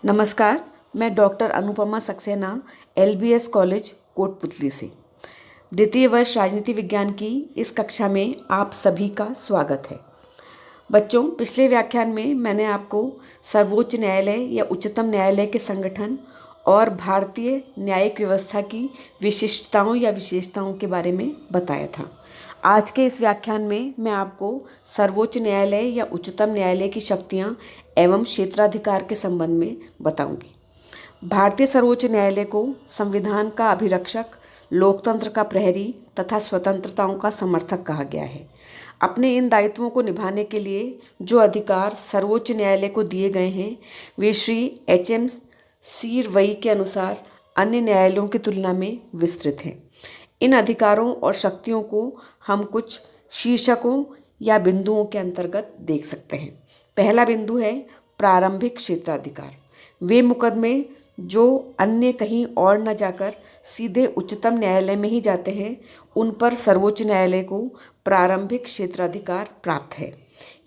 नमस्कार, मैं doctor Anupama Saxena LBS college Kotputli से द्वितीय वर्ष राजनीति विज्ञान की इस कक्षा में आप सभी का स्वागत है। बच्चों, पिछले व्याख्यान में मैंने आपको सर्वोच्च न्यायालय या उच्चतम न्यायालय के संगठन और भारतीय न्यायिक व्यवस्था की विशिष्टताओं या विशेषताओं के बारे में बताया था। आज के इस व्याख्यान में मैं आपको सर्वोच्च न्यायालय या उच्चतम न्यायालय की शक्तियां एवं क्षेत्राधिकार के संबंध में बताऊंगी। भारतीय सर्वोच्च न्यायालय को संविधान का अभिरक्षक, लोकतंत्र का प्रहरी तथा स्वतंत्रताओं का समर्थक कहा गया है। अपने इन दायित्वों को निभाने के लिए जो अधिकार सर्वोच्च न्यायालय को दिए गए हैं वे श्री HM सीरवई के अनुसार अन्य न्यायालयों की तुलना में विस्तृत हैं। इन अधिकारों और शक्तियों को हम कुछ शीर्षकों या बिंदुओं के अंतर्गत देख सकते हैं। पहला बिंदु है प्रारंभिक क्षेत्राधिकार। वे मुकदमे जो अन्य कहीं और न जाकर सीधे उच्चतम न्यायालय में ही जाते हैं, उन पर सर्वोच्च न्यायालय को प्रारंभिक क्षेत्राधिकार प्राप्त है।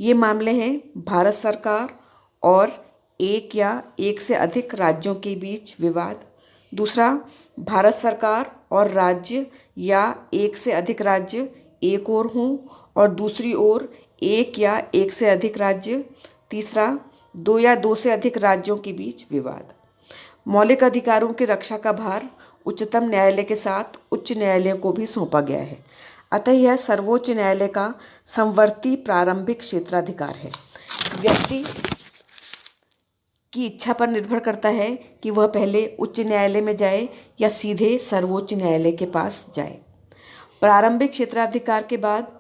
ये मामले हैं भारत सरकार और एक या एक से अधिक राज्यों के बीच विवाद। दूसरा, भारत सरकार और राज्य या एक से अधिक राज्य एक ओर हों और दूसरी ओर एक या एक से अधिक राज्य। तीसरा, दो या दो से अधिक राज्यों के बीच विवाद। मौलिक अधिकारों की रक्षा का भार उच्चतम न्यायालय के साथ उच्च न्यायालयों को भी सौंपा गया है। अतः यह सर्वोच्च न्यायालय का समवर्ती प्रारंभिक क्षेत्राधिकार है। व्यक्ति की इच्छा पर निर्भर करता है कि वह पहले उच्च न्यायालय में जाए या सीधे सर्वोच्च न्यायालय के पास जाए। प्रारंभिक क्षेत्राधिकार के बाद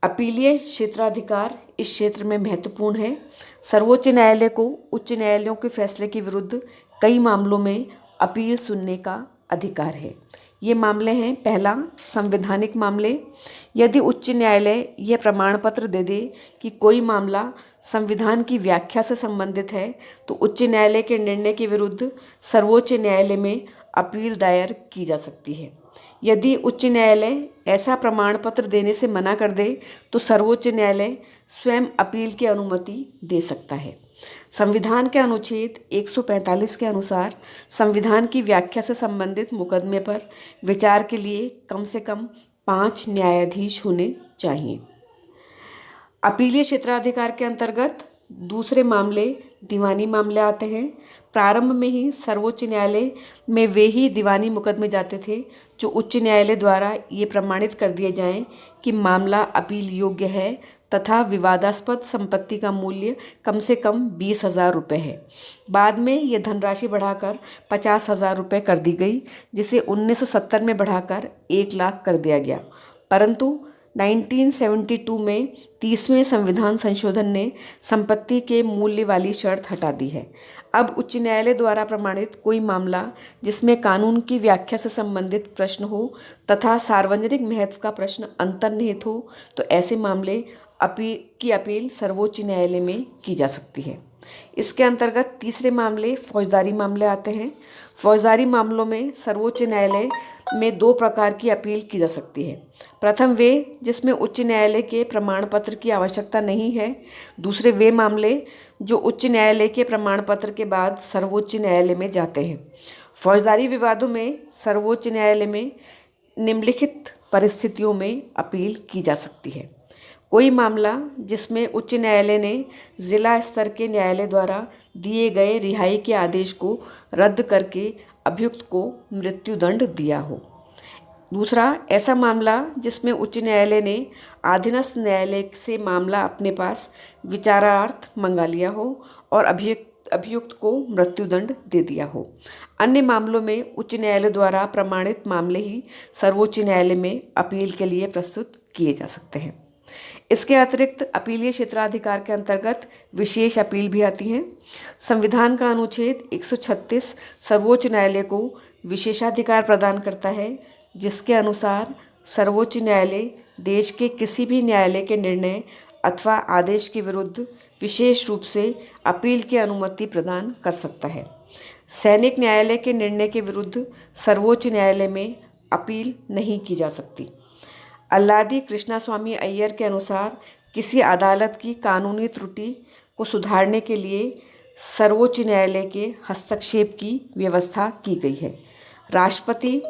अपीलीय क्षेत्राधिकार इस क्षेत्र में महत्वपूर्ण है। सर्वोच्च न्यायालय को उच्च न्यायालयों के फैसले के विरुद्ध कई मामलों में अपील सुनने का अधिकार है। ये मामले हैं, पहला, संवैधानिक मामले। यदि उच्च न्यायालय यह प्रमाण पत्र दे दे कि कोई मामला संविधान की व्याख्या से संबंधित है तो उच्च न्यायालय के निर्णय के विरुद्ध सर्वोच्च न्यायालय में अपील दायर की जा सकती है। यदि उच्च न्यायालय ऐसा प्रमाण पत्र देने से मना कर दे तो सर्वोच्च न्यायालय स्वयं अपील की अनुमति दे सकता है। संविधान के अनुच्छेद 145 के अनुसार संविधान की व्याख्या से संबंधित मुकदमे पर विचार के लिए कम से कम 5 न्यायाधीश होने चाहिए। अपीलीय क्षेत्राधिकार के अंतर्गत दूसरे मामले दीवानी मामले आते हैं। प्रारंभ में ही सर्वोच्च न्यायालय में वे ही दीवानी मुकदमे जाते थे जो उच्च न्यायालय द्वारा ये प्रमाणित कर दिए जाएं कि मामला अपील योग्य है तथा विवादास्पद संपत्ति का मूल्य कम से कम 20,000 रुपये है। बाद में यह धनराशि बढ़ाकर 50,000 रुपये कर दी गई, जिसे 1970 में बढ़ाकर 1 लाख कर दिया गया। परंतु 1972 में 30वें संविधान संशोधन ने संपत्ति के मूल्य वाली शर्त हटा दी है। अब उच्च न्यायालय द्वारा प्रमाणित कोई मामला जिसमें कानून की व्याख्या से संबंधित प्रश्न हो तथा सार्वजनिक महत्व का प्रश्न अंतर्निहित हो तो ऐसे मामले अपील सर्वोच्च न्यायालय में की जा सकती है। इसके अंतर्गत तीसरे मामले फौजदारी मामले आते हैं। फौजदारी मामलों में सर्वोच्च न्यायालय में 2 प्रकार की अपील की जा सकती है। प्रथम वे जिसमें उच्च न्यायालय के प्रमाण पत्र की आवश्यकता नहीं है। दूसरे वे मामले जो उच्च न्यायालय के प्रमाण पत्र के बाद सर्वोच्च न्यायालय में जाते हैं। फौजदारी विवादों में सर्वोच्च न्यायालय में निम्नलिखित परिस्थितियों में अपील की जा सकती है। कोई मामला जिसमें उच्च न्यायालय ने जिला स्तर के न्यायालय द्वारा दिए गए रिहाई के आदेश को रद्द करके अभियुक्त को मृत्युदंड दिया हो। दूसरा, ऐसा मामला जिसमें उच्च न्यायालय ने अधीनस्थ न्यायालय से मामला अपने पास विचारार्थ मंगा लिया हो और अभियुक्त को मृत्युदंड दे दिया हो। अन्य मामलों में उच्च न्यायालय द्वारा प्रमाणित मामले ही सर्वोच्च न्यायालय में अपील के लिए प्रस्तुत किए जा सकते हैं। इसके अतिरिक्त अपीलीय क्षेत्राधिकार के अंतर्गत विशेष अपील भी आती हैं। संविधान का अनुच्छेद 136 सर्वोच्च न्यायालय को विशेषाधिकार प्रदान करता है, जिसके अनुसार सर्वोच्च न्यायालय देश के किसी भी न्यायालय के निर्णय अथवा आदेश के विरुद्ध विशेष रूप से अपील की अनुमति प्रदान कर सकता है। सैनिक न्यायालय के निर्णय के विरुद्ध सर्वोच्च न्यायालय में अपील नहीं की जा सकती। अल्लादी कृष्णास्वामी अय्यर के अनुसार किसी अदालत की कानूनी त्रुटि को सुधारने के लिए सर्वोच्च न्यायालय के हस्तक्षेप की व्यवस्था की गई है। राष्ट्रपति,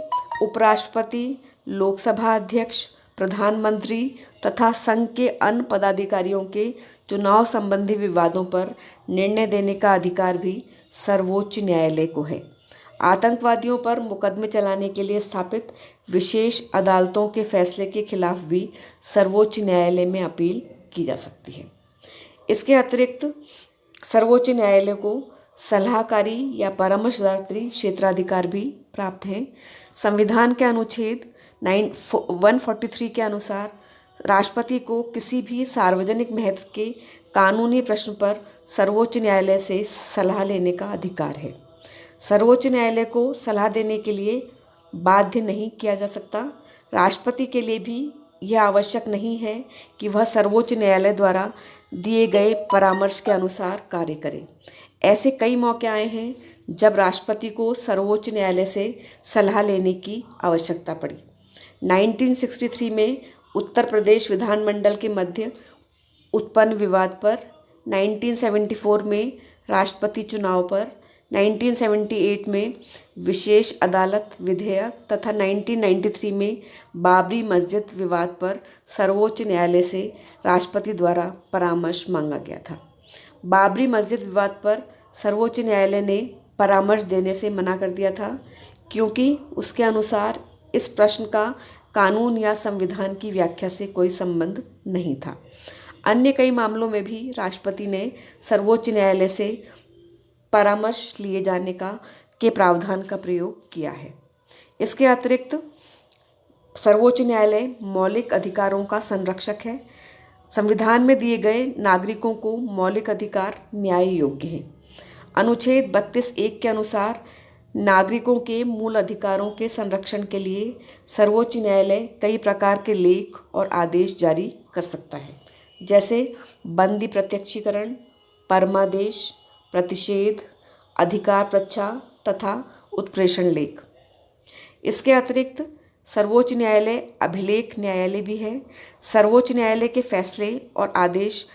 उपराष्ट्रपति, लोकसभा अध्यक्ष, प्रधानमंत्री तथा संघ के अन्य पदाधिकारियों के चुनाव संबंधी विवादों पर निर्णय देने का अधिकार भी सर्वोच्च न्यायालय को है। आतंकवादियों पर मुकदमे चलाने के लिए स्थापित विशेष अदालतों के फैसले के खिलाफ भी सर्वोच्च न्यायालय में अपील की जा सकती है। इसके अतिरिक्त सर्वोच्च न्यायालय को सलाहकारी या परामर्शदात्री क्षेत्राधिकार भी प्राप्त है। संविधान के अनुच्छेद 143 के अनुसार राष्ट्रपति को किसी भी सार्वजनिक महत्व के कानूनी प्रश्न पर सर्वोच्च न्यायालय से सलाह लेने का अधिकार है। सर्वोच्च न्यायालय को सलाह देने के लिए बाध्य नहीं किया जा सकता। राष्ट्रपति के लिए भी यह आवश्यक नहीं है कि वह सर्वोच्च न्यायालय द्वारा दिए गए परामर्श के अनुसार कार्य करे। ऐसे कई मौके आए हैं जब राष्ट्रपति को सर्वोच्च न्यायालय से सलाह लेने की आवश्यकता पड़ी। 1963 में उत्तर प्रदेश विधानमंडल के मध्य उत्पन्न विवाद पर, 1974 में राष्ट्रपति चुनाव पर, 1978 में विशेष अदालत विधेयक तथा 1993 में बाबरी मस्जिद विवाद पर सर्वोच्च न्यायालय से राष्ट्रपति द्वारा परामर्श मांगा गया था। बाबरी मस्जिद विवाद पर सर्वोच्च न्यायालय ने परामर्श देने से मना कर दिया था, क्योंकि उसके अनुसार इस प्रश्न का कानून या संविधान की व्याख्या से कोई संबंध नहीं था। अन्य कई मामलों में भी राष्ट्रपति ने सर्वोच्च न्यायालय से परामर्श लिए जाने के प्रावधान का प्रयोग किया है। इसके अतिरिक्त सर्वोच्च न्यायालय मौलिक अधिकारों का संरक्षक है। संविधान में दिए गए नागरिकों को मौलिक अधिकार न्याय योग्य हैं। अनुच्छेद 32(1) के अनुसार नागरिकों के मूल अधिकारों के संरक्षण के लिए सर्वोच्च न्यायालय कई प्रकार के लेख और आदेश जारी कर सकता है, जैसे बंदी प्रत्यक्षीकरण, परमादेश, प्रतिषेध, अधिकार प्रच्छा तथा उत्प्रेषण लेख। इसके अतिरिक्त सर्वोच्च न्यायालय अभिलेख न्यायालय भी है। सर्वोच्च न्यायालय के फैसले और आदेश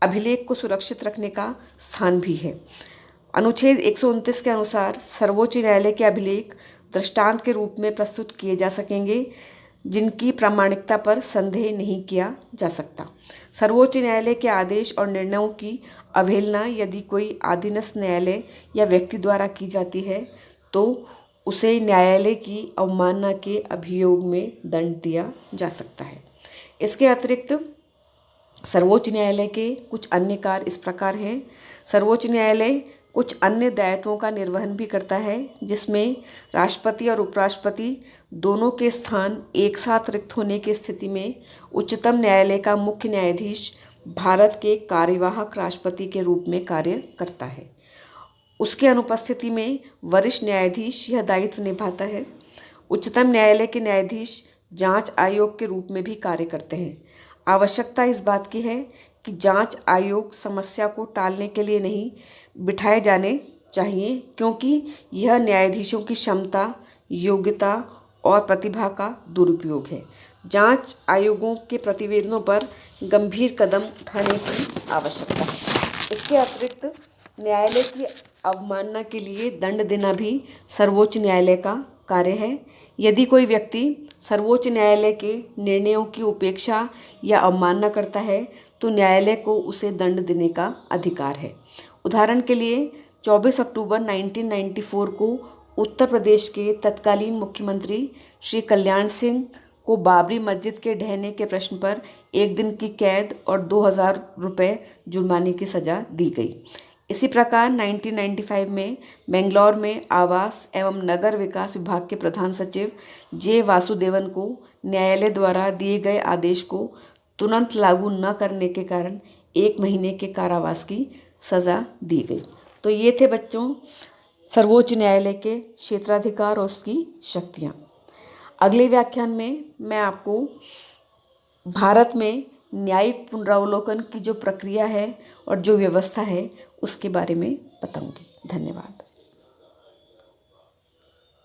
अभिलेख को सुरक्षित रखने का स्थान भी है। अनुच्छेद 129 के अनुसार सर्वोच्च न्यायालय के अभिलेख दृष्टांत के रूप में प्रस्तुत किए जा सकेंगे, जिनकी प्रामाणिकता पर संदेह नहीं किया जा सकता। सर्वोच्च न्यायालय के आदेश और निर्णयों की अवहेलना यदि कोई अधीनस्थ न्यायालय या व्यक्ति द्वारा की जाती है तो उसे न्यायालय की अवमानना के अभियोग में दंड दिया जा सकता है। इसके अतिरिक्त सर्वोच्च न्यायालय के कुछ अन्य कार्य इस प्रकार हैं। सर्वोच्च न्यायालय कुछ अन्य दायित्वों का निर्वहन भी करता है, जिसमें राष्ट्रपति और उपराष्ट्रपति दोनों के स्थान एक साथ रिक्त होने की स्थिति में उच्चतम न्यायालय का मुख्य न्यायाधीश भारत के कार्यवाहक राष्ट्रपति के रूप में कार्य करता है। उसके अनुपस्थिति में वरिष्ठ न्यायाधीश यह दायित्व निभाता है। उच्चतम न्यायालय के न्यायाधीश जांच आयोग के रूप में भी कार्य करते हैं। आवश्यकता इस बात की है कि जांच आयोग समस्या को टालने के लिए नहीं बिठाए जाने चाहिए, क्योंकि यह न्यायाधीशों की क्षमता, योग्यता और प्रतिभा का दुरुपयोग है। जांच आयोगों के प्रतिवेदनों पर गंभीर कदम उठाने की आवश्यकता है। इसके अतिरिक्त न्यायालय की अवमानना के लिए दंड देना भी सर्वोच्च न्यायालय का कार्य है। यदि कोई व्यक्ति सर्वोच्च न्यायालय के निर्णयों की उपेक्षा या अवमानना करता है तो न्यायालय को उसे दंड देने का अधिकार है। उदाहरण के लिए 24 अक्टूबर 1994 को उत्तर प्रदेश के तत्कालीन मुख्यमंत्री श्री कल्याण सिंह को बाबरी मस्जिद के ढहने के प्रश्न पर 1 दिन की कैद और 2000 रुपये जुर्माने की सज़ा दी गई। इसी प्रकार 1995 में बेंगलौर में आवास एवं नगर विकास विभाग के प्रधान सचिव जे वासुदेवन को न्यायालय द्वारा दिए गए आदेश को तुरंत लागू न करने के कारण 1 महीने के कारावास की सज़ा दी गई। तो ये थे बच्चों सर्वोच्च न्यायालय के क्षेत्राधिकार और उसकी शक्तियाँ। अगले व्याख्यान में मैं आपको भारत में न्यायिक पुनरावलोकन की जो प्रक्रिया है और जो व्यवस्था है उसके बारे में बताऊंगी। धन्यवाद।